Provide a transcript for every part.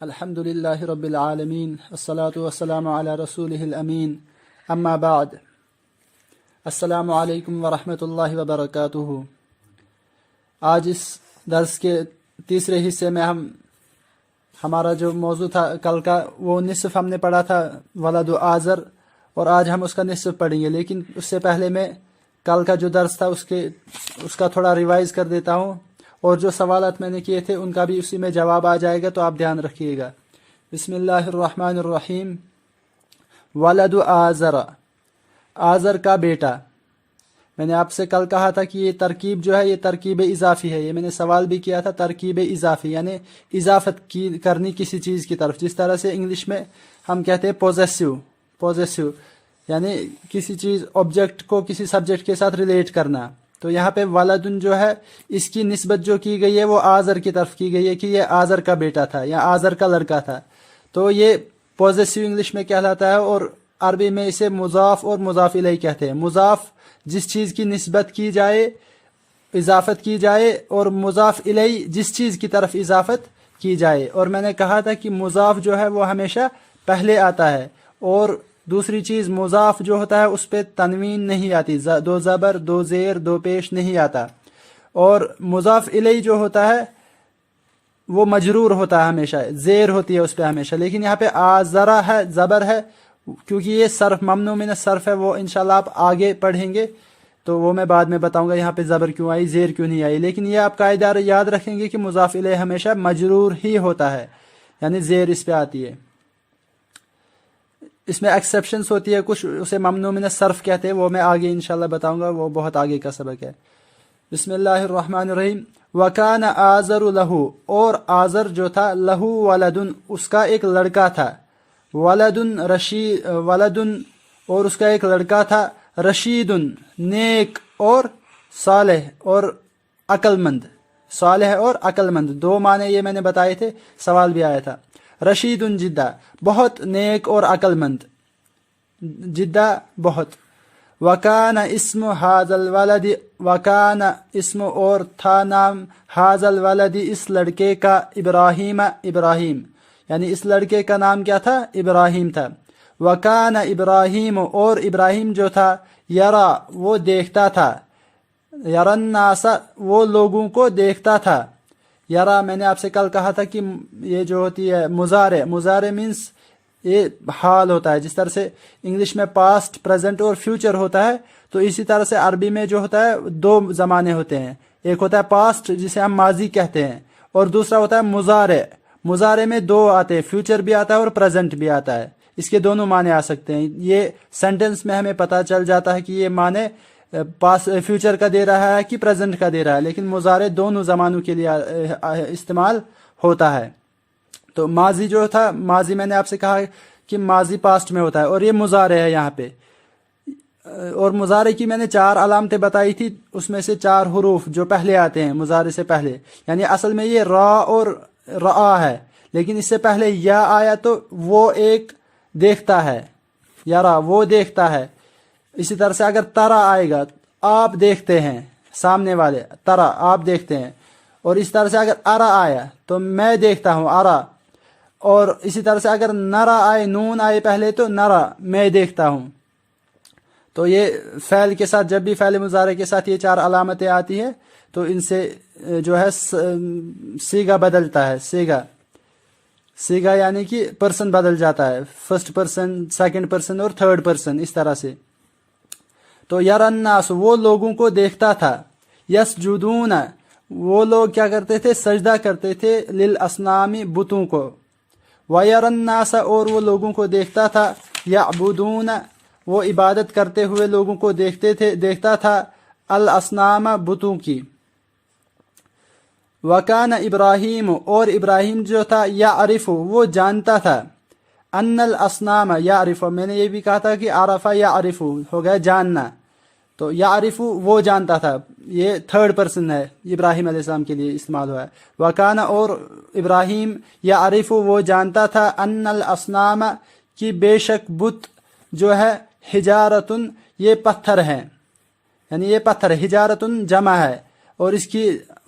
الحمدللہ رب العالمین الصلاۃ والسلام علی رسولہ الامین اما بعد السلام علیکم ورحمۃ اللہ وبرکاتہ۔ آج اس درس کے تیسرے حصے میں ہمارا جو موضوع تھا کل کا وہ نصف ہم نے پڑھا تھا ولد و آزر، اور آج ہم اس کا نصف پڑھیں گے، لیکن اس سے پہلے میں کل کا جو درس تھا اس کا تھوڑا ریوائز کر دیتا ہوں، اور جو سوالات میں نے کیے تھے ان کا بھی اسی میں جواب آ جائے گا، تو آپ دھیان رکھیے گا۔ بسم اللہ الرحمن الرحیم۔ ولد آزر، آزر کا بیٹا۔ میں نے آپ سے کل کہا تھا کہ یہ ترکیب جو ہے یہ ترکیب اضافی ہے، یہ میں نے سوال بھی کیا تھا، ترکیب اضافی یعنی اضافت کرنی کسی چیز کی طرف، جس طرح سے انگلش میں ہم کہتے ہیں پوزیسو یعنی کسی چیز آبجیکٹ کو کسی سبجیکٹ کے ساتھ ریلیٹ کرنا۔ تو یہاں پہ ولدن جو ہے اس کی نسبت جو کی گئی ہے وہ آزر کی طرف کی گئی ہے کہ یہ آزر کا بیٹا تھا یا آزر کا لڑکا تھا، تو یہ پوزیسو انگلش میں کہلاتا ہے، اور عربی میں اسے مضاف اور مضاف الیہ کہتے ہیں۔ مضاف جس چیز کی نسبت کی جائے، اضافت کی جائے، اور مضاف الیہ جس چیز کی طرف اضافت کی جائے۔ اور میں نے کہا تھا کہ مضاف جو ہے وہ ہمیشہ پہلے آتا ہے، اور دوسری چیز مضاف جو ہوتا ہے اس پہ تنوین نہیں آتی، دو زبر دو زیر دو پیش نہیں آتا، اور مضاف الیہ جو ہوتا ہے وہ مجرور ہوتا ہے، ہمیشہ زیر ہوتی ہے اس پہ ہمیشہ۔ لیکن یہاں پہ آزرہ ہے، زبر ہے، کیونکہ یہ صرف ممنوع من الصرف ہے، وہ انشاءاللہ آپ آگے پڑھیں گے تو وہ میں بعد میں بتاؤں گا یہاں پہ زبر کیوں آئی، زیر کیوں نہیں آئی۔ لیکن یہ آپ قاعدہ یاد رکھیں گے کہ مضاف الیہ ہمیشہ مجرور ہی ہوتا ہے، یعنی زیر اس پہ آتی ہے۔ اس میں ایکسیپشنز ہوتی ہے کچھ، اسے ممنوع من الصرف کہتے ہیں، وہ میں آگے انشاءاللہ بتاؤں گا، وہ بہت آگے کا سبق ہے۔ بسم اللہ الرحمن الرحیم۔ وَكَانَ آزر لہو، اور آزر جو تھا، لہو ولدن، اس کا ایک لڑکا تھا، ولدن اور اس کا ایک لڑکا تھا، رشیدن نیک اور صالح اور عقل مند، صالح اور عقل مند، دو معنی یہ میں نے بتائے تھے، سوال بھی آیا تھا۔ رشید جدہ، بہت نیک اور عقل مند، جدہ بہت۔ وکان اسم حاض الولد، وکان اسم اور تھا نام حاض الولد اس لڑکے کا، ابراہیم یعنی اس لڑکے کا نام کیا تھا؟ ابراہیم تھا۔ وکان ابراہیم، اور ابراہیم جو تھا، یرا وہ دیکھتا تھا، یرن الناس وہ لوگوں کو دیکھتا تھا۔ یرا میں نے آپ سے کل کہا تھا کہ یہ جو ہوتی ہے مضارع مینس یہ حال ہوتا ہے، جس طرح سے انگلش میں پاسٹ، پریزنٹ اور فیوچر ہوتا ہے، تو اسی طرح سے عربی میں جو ہوتا ہے دو زمانے ہوتے ہیں، ایک ہوتا ہے پاسٹ جسے ہم ماضی کہتے ہیں، اور دوسرا ہوتا ہے مضارع میں دو آتے ہیں، فیوچر بھی آتا ہے اور پریزنٹ بھی آتا ہے، اس کے دونوں معنی آ سکتے ہیں۔ یہ سینٹنس میں ہمیں پتہ چل جاتا ہے کہ یہ معنی فیوچر کا دے رہا ہے کہ پریزنٹ کا دے رہا ہے، لیکن مضارع دونوں زمانوں کے لیے استعمال ہوتا ہے۔ تو ماضی جو تھا، ماضی میں نے آپ سے کہا کہ ماضی پاسٹ میں ہوتا ہے، اور یہ مضارع ہے یہاں پہ، اور مضارع کی میں نے 4 علامتیں بتائی تھی، اس میں سے 4 حروف جو پہلے آتے ہیں مضارع سے پہلے، یعنی اصل میں یہ را اور رآ ہے، لیکن اس سے پہلے یا آیا تو وہ ایک دیکھتا ہے، یرا وہ دیکھتا ہے۔ اسی طرح سے اگر ترا آئے گا، آپ دیکھتے ہیں، سامنے والے ترا آپ دیکھتے ہیں، اور اس طرح سے اگر ارا آیا تو میں دیکھتا ہوں، ارا، اور اسی طرح سے اگر نرا آئے، نون آئے پہلے تو نرا میں دیکھتا ہوں۔ تو یہ فعل کے ساتھ، جب بھی فعل مضارع کے ساتھ یہ 4 علامتیں آتی ہے تو ان سے جو ہے سیگا بدلتا ہے، سیگا یعنی کہ پرسن بدل جاتا ہے، فرسٹ پرسن، سیکنڈ پرسن اور تھرڈ پرسن، اس طرح سے۔ تو یرا الناس وہ لوگوں کو دیکھتا تھا، یسجدون وہ لوگ کیا کرتے تھے؟ سجدہ کرتے تھے، للاصنام بتوں کو، ویرا الناس اور وہ لوگوں کو دیکھتا تھا، یعبدون وہ عبادت کرتے ہوئے لوگوں کو دیکھتا تھا، الاصنام بتوں کی۔ وکان ابراہیم اور ابراہیم جو تھا، یعرف وہ جانتا تھا، ان الاصنام یعرف میں نے یہ بھی کہا تھا کہ عرف یعرف ہو گیا جاننا، تو یعرف وہ جانتا تھا، یہ تھرڈ پرسن ہے، ابراہیم علیہ السلام کے لیے استعمال ہوا ہے۔ وکان اور ابراہیم، یعرف وہ جانتا تھا، ان الاصنام کی بے شک بت جو ہے، حجارتن یہ پتھر ہیں، یعنی یہ پتھر، حجارتن جمع ہے، اور اس کی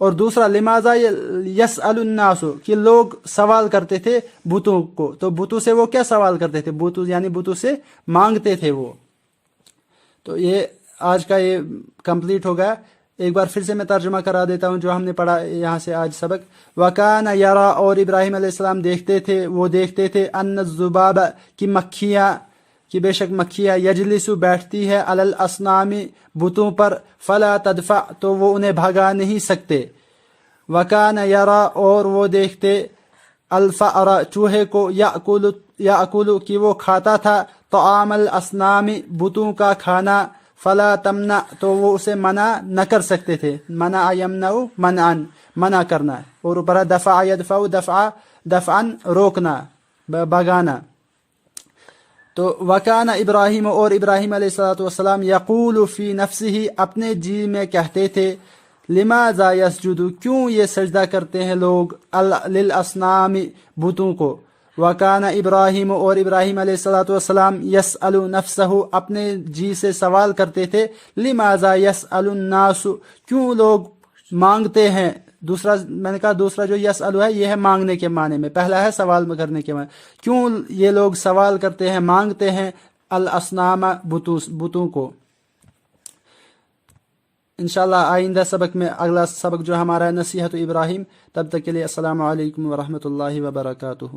اور دوسرا لماذا یسأل الناس کہ لوگ سوال کرتے تھے بتوں کو. تو بتوں سے وہ کیا سوال کرتے تھے؟ بتوں یعنی بتوں سے مانگتے تھے وہ. تو یہ آج کا یہ کمپلیٹ ہو گیا. ایک بار پھر سے میں ترجمہ کرا دیتا ہوں جو ہم نے پڑھا یہاں سے آج سبق. وَكَانَ يَرَى اور ابراہیم علیہ السلام دیکھتے تھے ان الذباب کی مکھیاں کہ بے شک مکھیاں یجلسو بیٹھتی ہے علی الاصنام بتوں پر فلا تدفع تو وہ انہیں بھگا نہیں سکتے. وَكَانَ يَرَى اور وہ دیکھتے الفأر چوہے کو یأکل کہ وہ کھاتا تھا طعام الاصنام بتوں کا کھانا فلا تمنع تو وہ اسے منع نہ کر سکتے تھے. منع یمنع منعا منع کرنا اور اوپر دفع یدفع دفعا روکنا بگانا. تو وکان ابراہیم اور ابراہیم علیہ السلام یقول فی نفسہ اپنے جی میں کہتے تھے لماذا یسجد کیوں یہ سجدہ کرتے ہیں لوگ للاصنام بتوں کو. وکان ابراہیم اور ابراہیم علیہ السلام یسأل نفسہ اپنے جی سے سوال کرتے تھے لماذا یسأل الناس کیوں لوگ مانگتے ہیں. دوسرا میں نے کہا دوسرا جو یسأل ہے یہ ہے مانگنے کے معنی میں، پہلا ہے سوال کرنے کے معنی. کیوں یہ لوگ سوال کرتے ہیں مانگتے ہیں الاصنام بتوں کو. انشاءاللہ آئندہ سبق میں اگلا سبق جو ہمارا ہے نصیحت ابراہیم. تب تک کے لیے السلام علیکم ورحمۃ اللہ وبرکاتہ.